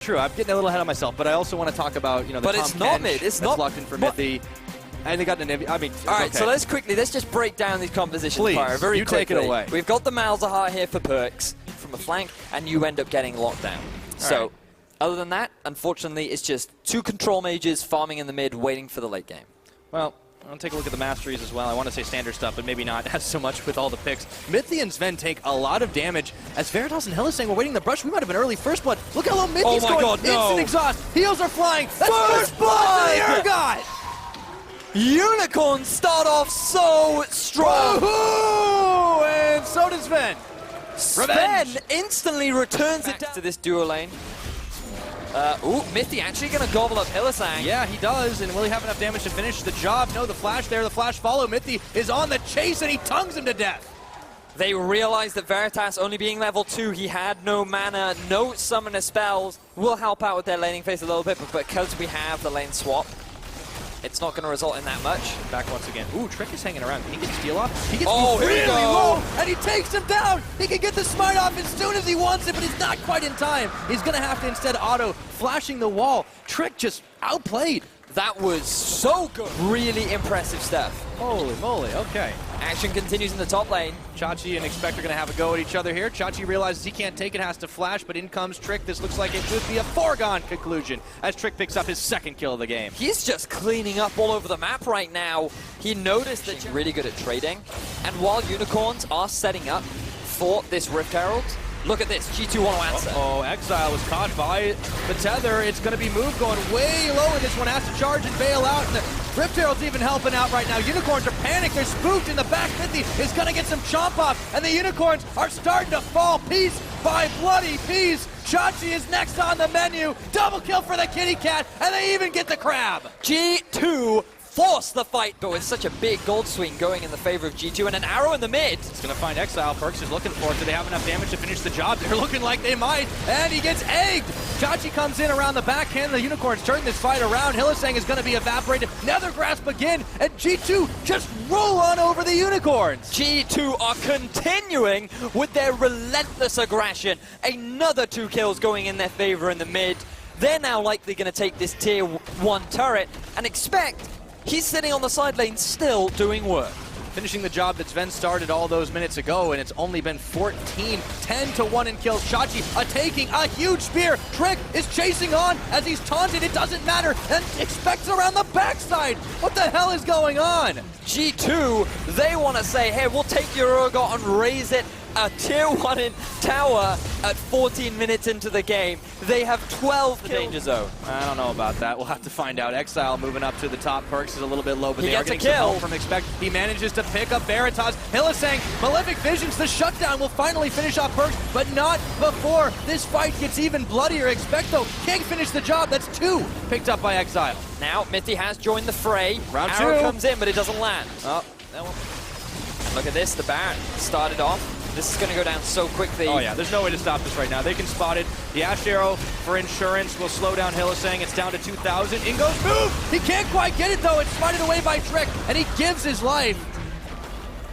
true. I'm getting a little ahead of myself, but I also want to talk about, you know, the but it's not mid. It's not locked in for Mithy. And they got an Anubis. I mean, all right, so let's just break down these compositions, Please, Pyro, very quickly. take it away. We've got the Malzahar here for perks from a flank, and you end up getting locked down. So, other than that, unfortunately, it's just 2 control mages farming in the mid, waiting for the late game. Well, I'll take a look at the masteries as well. I want to say standard stuff, but maybe not as so much with all the picks. Mithy and Sven take a lot of damage. As Veritas and Hill is saying, we're waiting the brush. We might have been early first blood. Look how low Mithy's going. God, no. Instant exhaust. Heals are flying. That's first blood to the Urgot. Unicorns start off so strong. Woohoo! And so does Sven. Sven instantly returns it down to this duo lane. Ooh, Mithy actually going to gobble up Hylissang. Yeah, he does, and will he have enough damage to finish the job? No, the flash there, the flash follow. Mithy is on the chase, and he tongues him to death. They realize that Veritas only being level 2, he had no mana, no summoner spells. Will help out with their laning phase a little bit, but because we have the lane swap, it's not going to result in that much. Back once again. Ooh, Trick is hanging around. Can he get steal off? He gets here we really go. low, and he takes him down. He can get the smite off as soon as he wants it, but he's not quite in time. He's going to have to instead auto, flashing the wall. Trick just outplayed. That was so good. Really impressive stuff. Holy moly, okay. Action continues in the top lane. Chachi and Expect are going to have a go at each other here. Chachi realizes he can't take it, has to flash, but in comes Trick. This looks like it could be a foregone conclusion as Trick picks up his 2nd kill of the game. He's just cleaning up all over the map right now. He noticed that he's really good at trading. And while Unicorns are setting up for this Rift Herald, look at this, G2 want to answer. Oh, Exile was caught by the tether. It's going to be Move going way low, and this one has to charge and bail out. And the Rift Herald's even helping out right now. Unicorns are panicked. They're spooked in the back. Mithy is going to get some chomp off, and the Unicorns are starting to fall piece by bloody piece. Chachi is next on the menu. Double kill for the kitty cat, and they even get the crab. G2 force the fight, but with such a big gold swing going in the favor of G2 and an arrow in the mid. It's going to find Exile. Perks is looking for it. Do they have enough damage to finish the job? They're looking like they might, and he gets egged. Chachi comes in around the backhand. The Unicorns turn this fight around. Hylissang is going to be evaporated. Nether Grasp again, and G2 just roll on over the Unicorns. G2 are continuing with their relentless aggression. Another 2 kills going in their favor in the mid. They're now likely going to take this tier 1 turret and Expect. He's sitting on the side lane still doing work. Finishing the job that Sven started all those minutes ago, and it's only been 14, 10-1 in kills. Chachi taking a huge spear. Trick is chasing on as he's taunted. It doesn't matter, and Expects around the backside. What the hell is going on? G2, they want to say, hey, we'll take your Urgot and raise it. A tier 1 in tower at 14 minutes into the game. They have 12 kills. Danger zone. I don't know about that. We'll have to find out. Exile moving up to the top. Perks is a little bit low, but he they are getting some help from Expect. He manages to pick up Veritas. Hylissang, Malefic Visions, the shutdown will finally finish off Perks, but not before this fight gets even bloodier. Expect, though, can't finish the job. That's 2 picked up by Exile. Now, Mithy has joined the fray. Round Arrow 2 comes in, but it doesn't land. Oh, that one. And look at this. The Baron started off. This is going to go down so quickly. Oh yeah, there's no way to stop this right now. They can spot it. The Ash Arrow for insurance will slow down Hylissang. It's down to 2,000. In goes Move! He can't quite get it though. It's smited away by Trick, and he gives his life.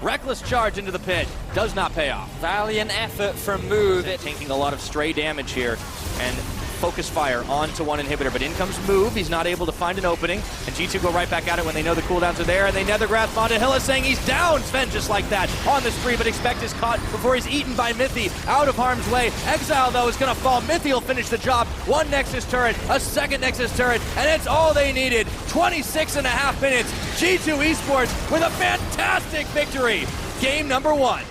Reckless charge into the pit. Does not pay off. Valiant effort from Move. Taking a lot of stray damage here. And focus fire onto one inhibitor, but in comes Move. He's not able to find an opening, and G2 go right back at it when they know the cooldowns are there, and they Nether Grasp onto Hylissang. He's down. Sven just like that on the spree, but Expect is caught before he's eaten by Mithy out of harm's way. Exile, though, is going to fall. Mithy will finish the job. 1 Nexus turret, a 2nd Nexus turret, and it's all they needed. 26.5 minutes. G2 Esports with a fantastic victory. Game number 1.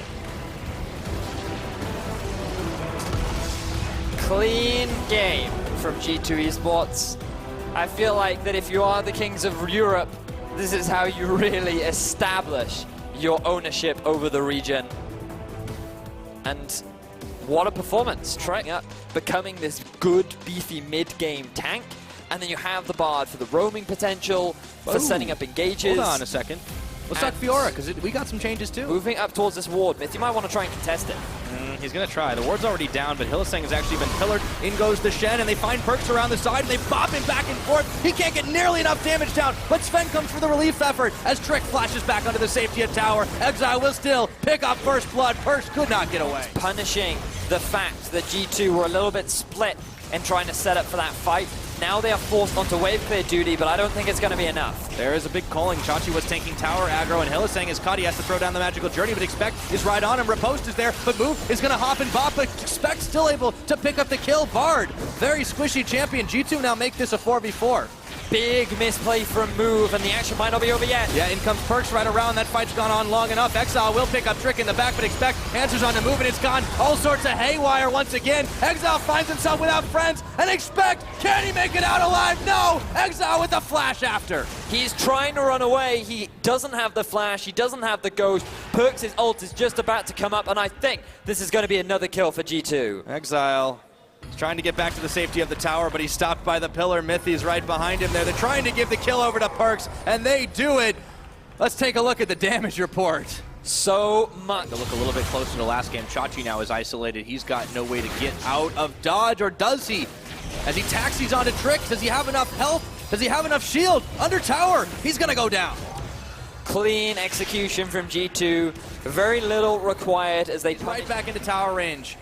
Clean game from G2 Esports. I feel like that if you are the kings of Europe, this is how you really establish your ownership over the region. And what a performance, trying up, becoming this good, beefy mid-game tank. And then you have the Bard for the roaming potential, for setting up engages. Hold on a second. Let's talk Fiora, because we got some changes too. Moving up towards this ward, Myth, you might want to try and contest it. He's going to try. The ward's already down, but Hylissang has actually been pillared. In goes the Shen, and they find Perks around the side, and they bop him back and forth. He can't get nearly enough damage down, but Sven comes for the relief effort as Trick flashes back onto the safety of tower. Exile will still pick up first blood. Perks could not get away. Punishing the fact that G2 were a little bit split and trying to set up for that fight. Now they are forced onto wave clear duty, but I don't think it's going to be enough. There is a big calling. Chachi was taking tower aggro, and Hylissang is caught. He has to throw down the magical journey, but Expect is right on him. Riposte is there, but Move is going to hop and bop, but Expect still able to pick up the kill. Bard, very squishy champion. G2 now make this a 4v4. Big misplay from Move, and the action might not be over yet. Yeah, in comes Perks right around. That fight's gone on long enough. Exile will pick up Trick in the back, but Expect answers on the Move, and it's gone all sorts of haywire once again. Exile finds himself without friends, and Expect, can he make it out alive? No! Exile with the flash after. He's trying to run away. He doesn't have the flash. He doesn't have the ghost. Perks' ult is just about to come up, and I think this is going to be another kill for G2. Exile is trying to get back to the safety of the tower, but he's stopped by the pillar. Mithy's right behind him there. They're trying to give the kill over to Perks, and they do it. Let's take a look at the damage report. So much. To look a little bit closer to last game, Chachi now is isolated. He's got no way to get out of dodge, or does he? As he taxis onto Trick, does he have enough health? Does he have enough shield? Under tower, he's gonna go down. Clean execution from G2. Very little required as they right back into tower range.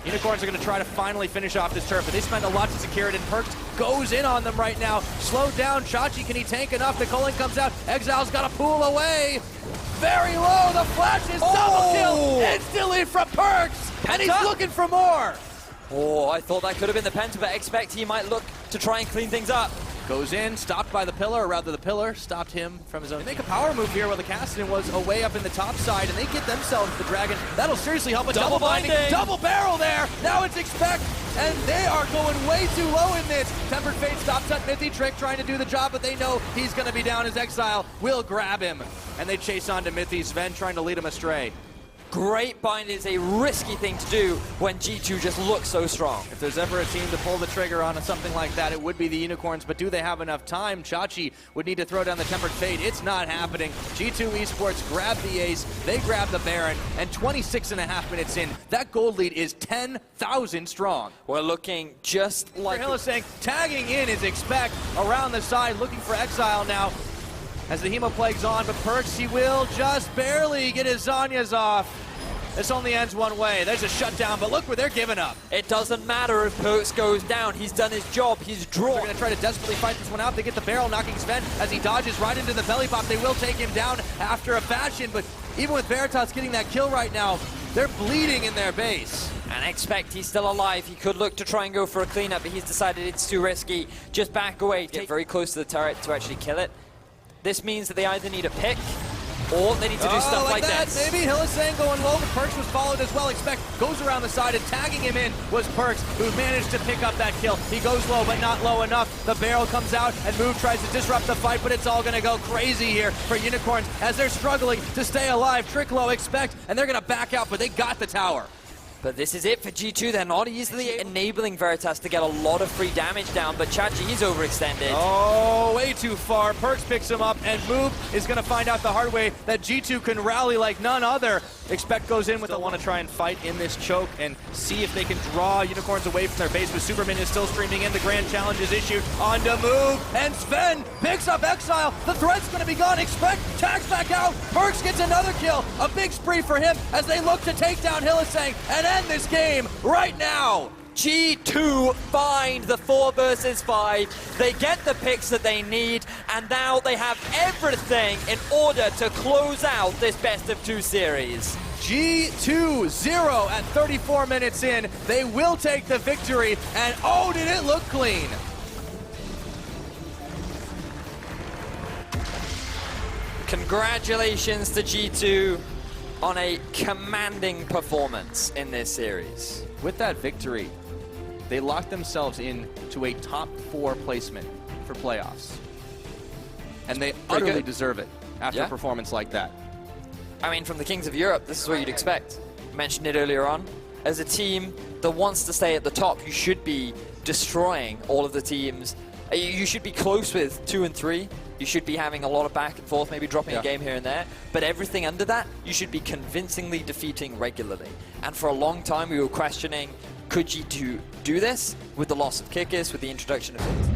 Unicorns are going to try to finally finish off this turret, but they spend a lot to secure it, and Perks goes in on them right now. Slowed down, Chachi, can he tank enough? The Culling comes out, Exile's got to pull away. Very low, the flash is double kill, instantly from Perks, and he's looking for more. Oh, I thought that could have been the Penta, but Expect he might look to try and clean things up. Goes in, stopped by the pillar, or rather the pillar stopped him from his own. They make a power move here while the Cassidy was away up in the top side, and they get themselves the dragon. That'll seriously help. A double binding, double barrel there. Now it's Expect, and they are going way too low in this. Tempered Fate stops at Mithy. Trick trying to do the job, but they know he's going to be down as Exile will grab him. And they chase on to Mithy. Sven trying to lead him astray. Great bind is a risky thing to do when G2 just looks so strong. If there's ever a team to pull the trigger on something like that, it would be the Unicorns, but do they have enough time? Chachi would need to throw down the Tempered Fate. It's not happening. G2 Esports grab the ace, they grab the Baron, and 26.5 minutes in, that gold lead is 10,000 strong. We're looking just like... Hylissang tagging in is Expect around the side, looking for Exile now. As the Hemoplague's on, but Perks, he will just barely get his Zhonya's off. This only ends one way. There's a shutdown, but look where they're giving up. It doesn't matter if Perks goes down. He's done his job. He's drawn. They're going to try to desperately fight this one out. They get the barrel, knocking Sven as he dodges right into the belly pop. They will take him down after a fashion, but even with Veritas getting that kill right now, they're bleeding in their base. And Expect he's still alive. He could look to try and go for a cleanup, but he's decided it's too risky. Just back away. Get very close to the turret to actually kill it. This means that they either need a pick or they need to do stuff like that. this. Maybe Hylissang going low, but Perks was followed as well. Expect goes around the side, and tagging him in was Perks, who managed to pick up that kill. He goes low, but not low enough. The barrel comes out, and Move tries to disrupt the fight, but it's all going to go crazy here for Unicorns as they're struggling to stay alive. Trick low, Expect, and they're going to back out, but they got the tower. But this is it for G2. They're not easily enabling Veritas to get a lot of free damage down, but Chachi, he's overextended. Oh, way too far. Perks picks him up, and Move is going to find out the hard way that G2 can rally like none other. Expect goes in with a want to try and fight in this choke and see if they can draw Unicorns away from their base, but Superman is still streaming in. The grand challenge is issued on to Move, and Sven picks up Exile. The threat's going to be gone. Expect tags back out. Perks gets another kill. A big spree for him as they look to take down Hylissang and end this game right now. G2 find the 4 versus 5. They get the picks that they need, and now they have everything in order to close out this best of 2 series. G2 0 at 34 minutes in. They will take the victory, and oh, did it look clean. Congratulations to G2 on a commanding performance in this series. With that victory, they locked themselves into a top 4 placement for playoffs. And they utterly deserve it after a performance like that. I mean, from the Kings of Europe, this is what you'd expect. I mentioned it earlier on. As a team that wants to stay at the top, you should be destroying all of the teams. You should be close with 2 and 3. You should be having a lot of back and forth, maybe dropping a game here and there. But everything under that, you should be convincingly defeating regularly. And for a long time, we were questioning, could G2 do this with the loss of Kikis, with the introduction of